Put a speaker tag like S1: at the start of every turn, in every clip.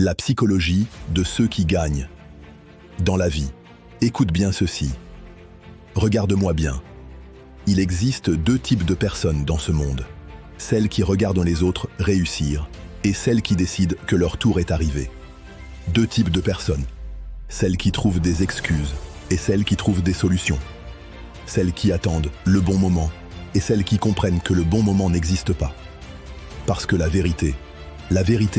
S1: La psychologie de ceux qui gagnent. Dans la vie, écoute bien ceci. Regarde-moi bien. Il existe deux types de personnes dans ce monde. Celles qui regardent les autres réussir et celles qui décident que leur tour est arrivé. Deux types de personnes. Celles qui trouvent des excuses et celles qui trouvent des solutions. Celles qui attendent le bon moment et celles qui comprennent que le bon moment n'existe pas. Parce que la vérité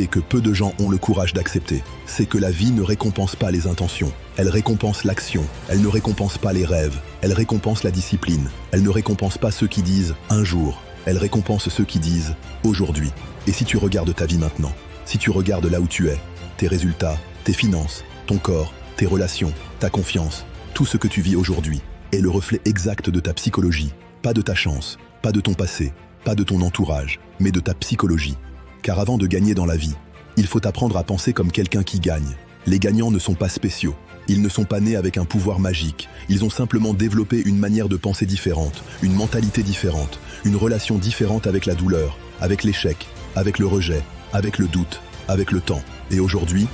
S1: que peu de gens ont le courage d'accepter, c'est que la vie ne récompense pas les intentions, elle récompense l'action, elle ne récompense pas les rêves, elle récompense la discipline, elle ne récompense pas ceux qui disent « un jour », elle récompense ceux qui disent « aujourd'hui ». Et si tu regardes ta vie maintenant, si tu regardes là où tu es, tes résultats, tes finances, ton corps, tes relations, ta confiance, tout ce que tu vis aujourd'hui est le reflet exact de ta psychologie, pas de ta chance, pas de ton passé, pas de ton entourage, mais de ta psychologie. Car avant de gagner dans la vie, il faut apprendre à penser comme quelqu'un qui gagne. Les gagnants ne sont pas spéciaux. Ils ne sont pas nés avec un pouvoir magique. Ils ont simplement développé une manière de penser différente, une mentalité différente, une relation différente avec la douleur, avec l'échec, avec le rejet, avec le doute, avec le temps. Et aujourd'hui,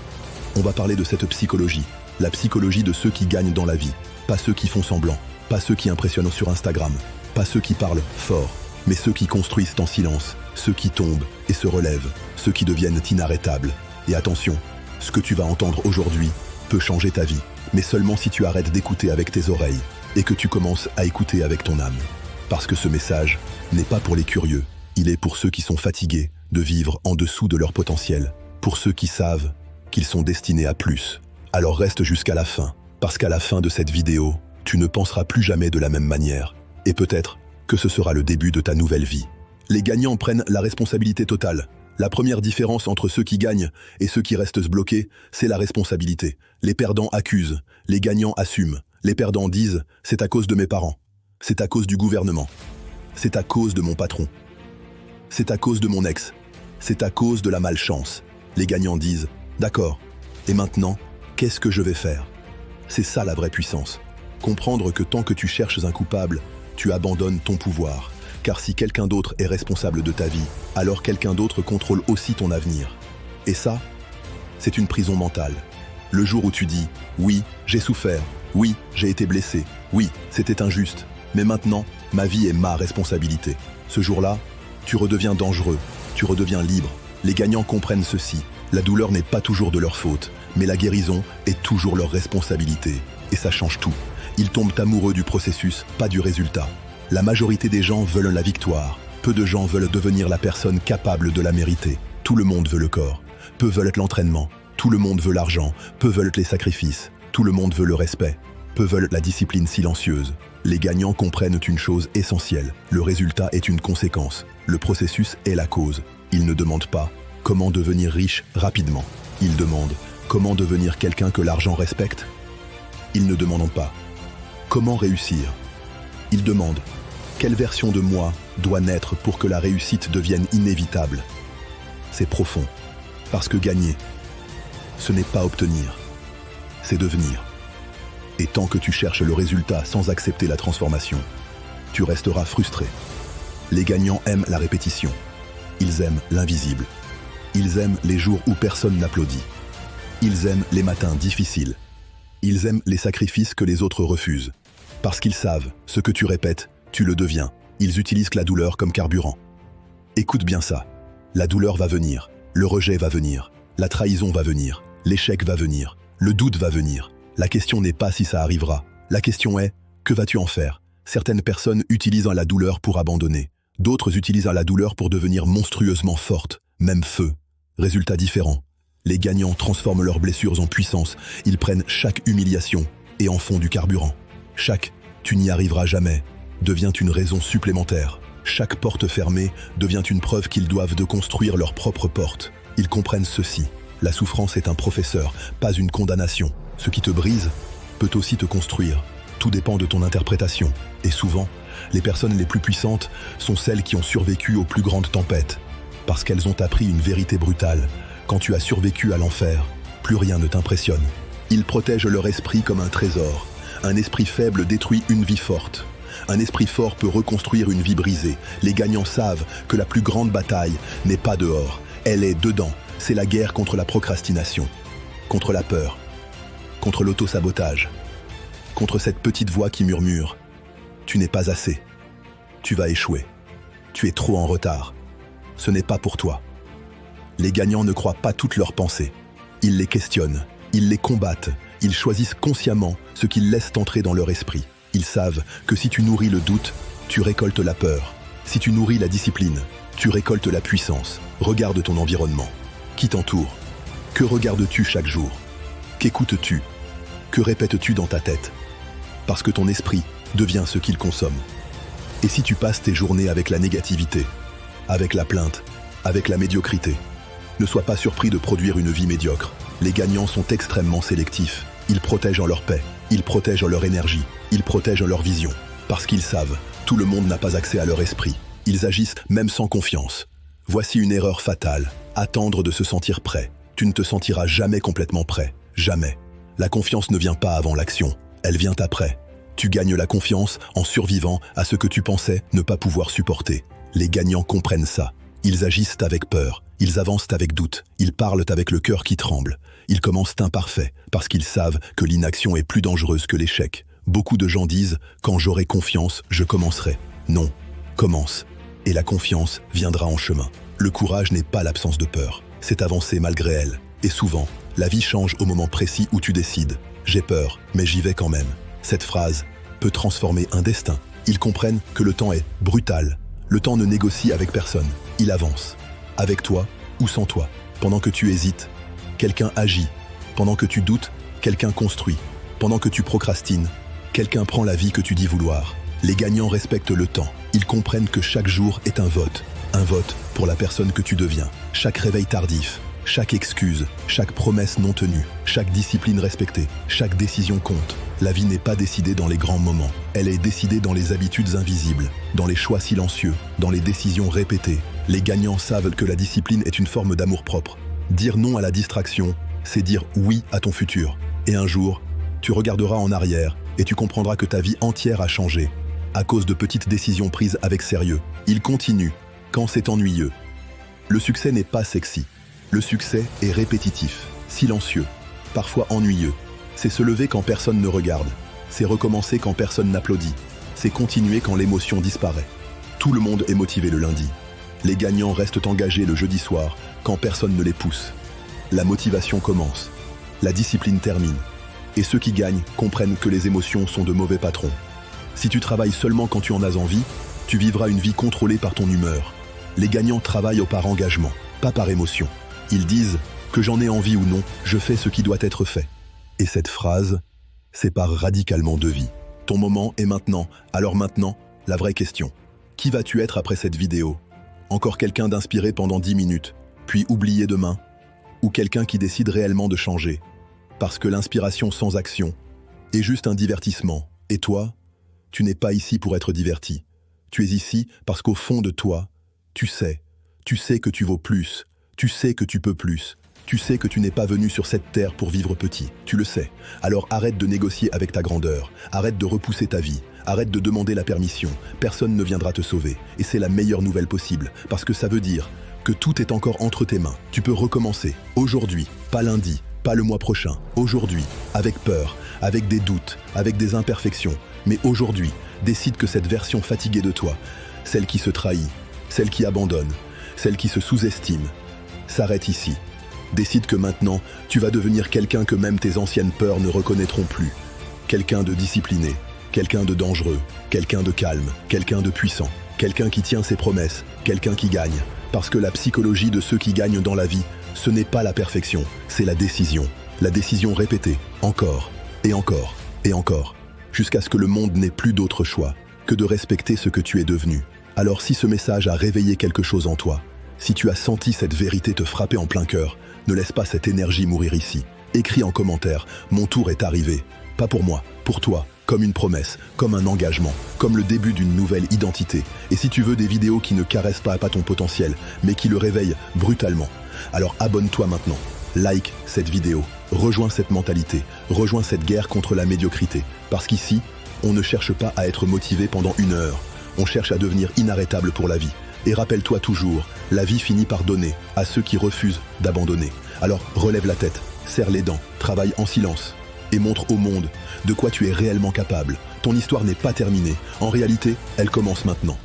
S1: on va parler de cette psychologie. La psychologie de ceux qui gagnent dans la vie. Pas ceux qui font semblant, pas ceux qui impressionnent sur Instagram, pas ceux qui parlent fort, mais ceux qui construisent en silence, ceux qui tombent et se relèvent, ceux qui deviennent inarrêtables. Et attention, ce que tu vas entendre aujourd'hui peut changer ta vie, mais seulement si tu arrêtes d'écouter avec tes oreilles et que tu commences à écouter avec ton âme. Parce que ce message n'est pas pour les curieux, il est pour ceux qui sont fatigués de vivre en dessous de leur potentiel, pour ceux qui savent qu'ils sont destinés à plus. Alors reste jusqu'à la fin, parce qu'à la fin de cette vidéo, tu ne penseras plus jamais de la même manière, et peut-être que ce sera le début de ta nouvelle vie. Les gagnants prennent la responsabilité totale. La première différence entre ceux qui gagnent et ceux qui restent bloqués, c'est la responsabilité. Les perdants accusent, les gagnants assument. Les perdants disent « c'est à cause de mes parents, c'est à cause du gouvernement, c'est à cause de mon patron, c'est à cause de mon ex, c'est à cause de la malchance ». Les gagnants disent « d'accord, et maintenant, qu'est-ce que je vais faire ?» C'est ça la vraie puissance. Comprendre que tant que tu cherches un coupable, tu abandonnes ton pouvoir. Car si quelqu'un d'autre est responsable de ta vie, alors quelqu'un d'autre contrôle aussi ton avenir. Et ça, c'est une prison mentale. Le jour où tu dis « oui, j'ai souffert, oui, j'ai été blessé, oui, c'était injuste, mais maintenant, ma vie est ma responsabilité ». Ce jour-là, tu redeviens dangereux, tu redeviens libre. Les gagnants comprennent ceci. La douleur n'est pas toujours de leur faute, mais la guérison est toujours leur responsabilité. Et ça change tout. Ils tombent amoureux du processus, pas du résultat. La majorité des gens veulent la victoire. Peu de gens veulent devenir la personne capable de la mériter. Tout le monde veut le corps. Peu veulent l'entraînement. Tout le monde veut l'argent. Peu veulent les sacrifices. Tout le monde veut le respect. Peu veulent la discipline silencieuse. Les gagnants comprennent une chose essentielle. Le résultat est une conséquence. Le processus est la cause. Ils ne demandent pas comment devenir riche rapidement. Ils demandent comment devenir quelqu'un que l'argent respecte. Ils ne demandent pas comment réussir. Ils demandent quelle version de moi doit naître pour que la réussite devienne inévitable. C'est profond, parce que gagner, ce n'est pas obtenir, c'est devenir. Et tant que tu cherches le résultat sans accepter la transformation, tu resteras frustré. Les gagnants aiment la répétition, ils aiment l'invisible, ils aiment les jours où personne n'applaudit, ils aiment les matins difficiles, ils aiment les sacrifices que les autres refusent. Parce qu'ils savent, ce que tu répètes, tu le deviens. Ils utilisent la douleur comme carburant. Écoute bien ça. La douleur va venir, le rejet va venir, la trahison va venir, l'échec va venir, le doute va venir. La question n'est pas si ça arrivera. La question est, que vas-tu en faire? Certaines personnes utilisent la douleur pour abandonner. D'autres utilisent la douleur pour devenir monstrueusement fortes, même feu. Résultat différent. Les gagnants transforment leurs blessures en puissance. Ils prennent chaque humiliation et en font du carburant. Chaque « tu n'y arriveras jamais » devient une raison supplémentaire. Chaque porte fermée devient une preuve qu'ils doivent de construire leur propre porte. Ils comprennent ceci. La souffrance est un professeur, pas une condamnation. Ce qui te brise peut aussi te construire. Tout dépend de ton interprétation. Et souvent, les personnes les plus puissantes sont celles qui ont survécu aux plus grandes tempêtes. Parce qu'elles ont appris une vérité brutale. Quand tu as survécu à l'enfer, plus rien ne t'impressionne. Ils protègent leur esprit comme un trésor. Un esprit faible détruit une vie forte. Un esprit fort peut reconstruire une vie brisée. Les gagnants savent que la plus grande bataille n'est pas dehors, elle est dedans. C'est la guerre contre la procrastination, contre la peur, contre l'auto-sabotage, contre cette petite voix qui murmure « Tu n'es pas assez, tu vas échouer, tu es trop en retard, ce n'est pas pour toi ». Les gagnants ne croient pas toutes leurs pensées. Ils les questionnent, ils les combattent, ils choisissent consciemment ce qu'ils laissent entrer dans leur esprit. Ils savent que si tu nourris le doute, tu récoltes la peur. Si tu nourris la discipline, tu récoltes la puissance. Regarde ton environnement. Qui t'entoure? Que regardes-tu chaque jour? Qu'écoutes-tu? Que répètes-tu dans ta tête? Parce que ton esprit devient ce qu'il consomme. Et si tu passes tes journées avec la négativité, avec la plainte, avec la médiocrité, ne sois pas surpris de produire une vie médiocre. Les gagnants sont extrêmement sélectifs. Ils protègent en leur paix, ils protègent en leur énergie, ils protègent en leur vision. Parce qu'ils savent, tout le monde n'a pas accès à leur esprit. Ils agissent même sans confiance. Voici une erreur fatale, attendre de se sentir prêt. Tu ne te sentiras jamais complètement prêt, jamais. La confiance ne vient pas avant l'action, elle vient après. Tu gagnes la confiance en survivant à ce que tu pensais ne pas pouvoir supporter. Les gagnants comprennent ça. Ils agissent avec peur, ils avancent avec doute, ils parlent avec le cœur qui tremble. Ils commencent imparfaits parce qu'ils savent que l'inaction est plus dangereuse que l'échec. Beaucoup de gens disent « Quand j'aurai confiance, je commencerai ». Non, commence. Et la confiance viendra en chemin. Le courage n'est pas l'absence de peur, c'est avancer malgré elle. Et souvent, la vie change au moment précis où tu décides « J'ai peur, mais j'y vais quand même ». Cette phrase peut transformer un destin. Ils comprennent que le temps est brutal. Le temps ne négocie avec personne. Il avance. Avec toi ou sans toi. Pendant que tu hésites, quelqu'un agit. Pendant que tu doutes, quelqu'un construit. Pendant que tu procrastines, quelqu'un prend la vie que tu dis vouloir. Les gagnants respectent le temps. Ils comprennent que chaque jour est un vote. Un vote pour la personne que tu deviens. Chaque réveil tardif, chaque excuse, chaque promesse non tenue, chaque discipline respectée, chaque décision compte. La vie n'est pas décidée dans les grands moments. Elle est décidée dans les habitudes invisibles, dans les choix silencieux, dans les décisions répétées. Les gagnants savent que la discipline est une forme d'amour-propre. Dire non à la distraction, c'est dire oui à ton futur. Et un jour, tu regarderas en arrière et tu comprendras que ta vie entière a changé à cause de petites décisions prises avec sérieux. Il continue quand c'est ennuyeux. Le succès n'est pas sexy. Le succès est répétitif, silencieux, parfois ennuyeux. C'est se lever quand personne ne regarde. C'est recommencer quand personne n'applaudit. C'est continuer quand l'émotion disparaît. Tout le monde est motivé le lundi. Les gagnants restent engagés le jeudi soir quand personne ne les pousse. La motivation commence. La discipline termine. Et ceux qui gagnent comprennent que les émotions sont de mauvais patrons. Si tu travailles seulement quand tu en as envie, tu vivras une vie contrôlée par ton humeur. Les gagnants travaillent par engagement, pas par émotion. Ils disent que j'en ai envie ou non, je fais ce qui doit être fait. Et cette phrase sépare radicalement deux vies. Ton moment est maintenant, alors maintenant, la vraie question. Qui vas-tu être après cette vidéo? Encore quelqu'un d'inspiré pendant 10 minutes, puis oublié demain? Ou quelqu'un qui décide réellement de changer? Parce que l'inspiration sans action est juste un divertissement. Et toi, tu n'es pas ici pour être diverti. Tu es ici parce qu'au fond de toi, tu sais que tu vaux plus, tu sais que tu peux plus. Tu sais que tu n'es pas venu sur cette terre pour vivre petit, tu le sais. Alors arrête de négocier avec ta grandeur, arrête de repousser ta vie, arrête de demander la permission, personne ne viendra te sauver. Et c'est la meilleure nouvelle possible, parce que ça veut dire que tout est encore entre tes mains. Tu peux recommencer, aujourd'hui, pas lundi, pas le mois prochain, aujourd'hui, avec peur, avec des doutes, avec des imperfections. Mais aujourd'hui, décide que cette version fatiguée de toi, celle qui se trahit, celle qui abandonne, celle qui se sous-estime, s'arrête ici. Décide que maintenant, tu vas devenir quelqu'un que même tes anciennes peurs ne reconnaîtront plus. Quelqu'un de discipliné, quelqu'un de dangereux, quelqu'un de calme, quelqu'un de puissant, quelqu'un qui tient ses promesses, quelqu'un qui gagne. Parce que la psychologie de ceux qui gagnent dans la vie, ce n'est pas la perfection, c'est la décision. La décision répétée, encore, et encore, et encore, jusqu'à ce que le monde n'ait plus d'autre choix que de respecter ce que tu es devenu. Alors si ce message a réveillé quelque chose en toi, si tu as senti cette vérité te frapper en plein cœur, ne laisse pas cette énergie mourir ici. Écris en commentaire « Mon tour est arrivé ». Pas pour moi, pour toi, comme une promesse, comme un engagement, comme le début d'une nouvelle identité. Et si tu veux des vidéos qui ne caressent pas ton potentiel, mais qui le réveillent brutalement, alors abonne-toi maintenant. Like cette vidéo, rejoins cette mentalité, rejoins cette guerre contre la médiocrité. Parce qu'ici, on ne cherche pas à être motivé pendant 1 heure. On cherche à devenir inarrêtable pour la vie. Et rappelle-toi toujours, la vie finit par donner à ceux qui refusent d'abandonner. Alors relève la tête, serre les dents, travaille en silence et montre au monde de quoi tu es réellement capable. Ton histoire n'est pas terminée. En réalité, elle commence maintenant.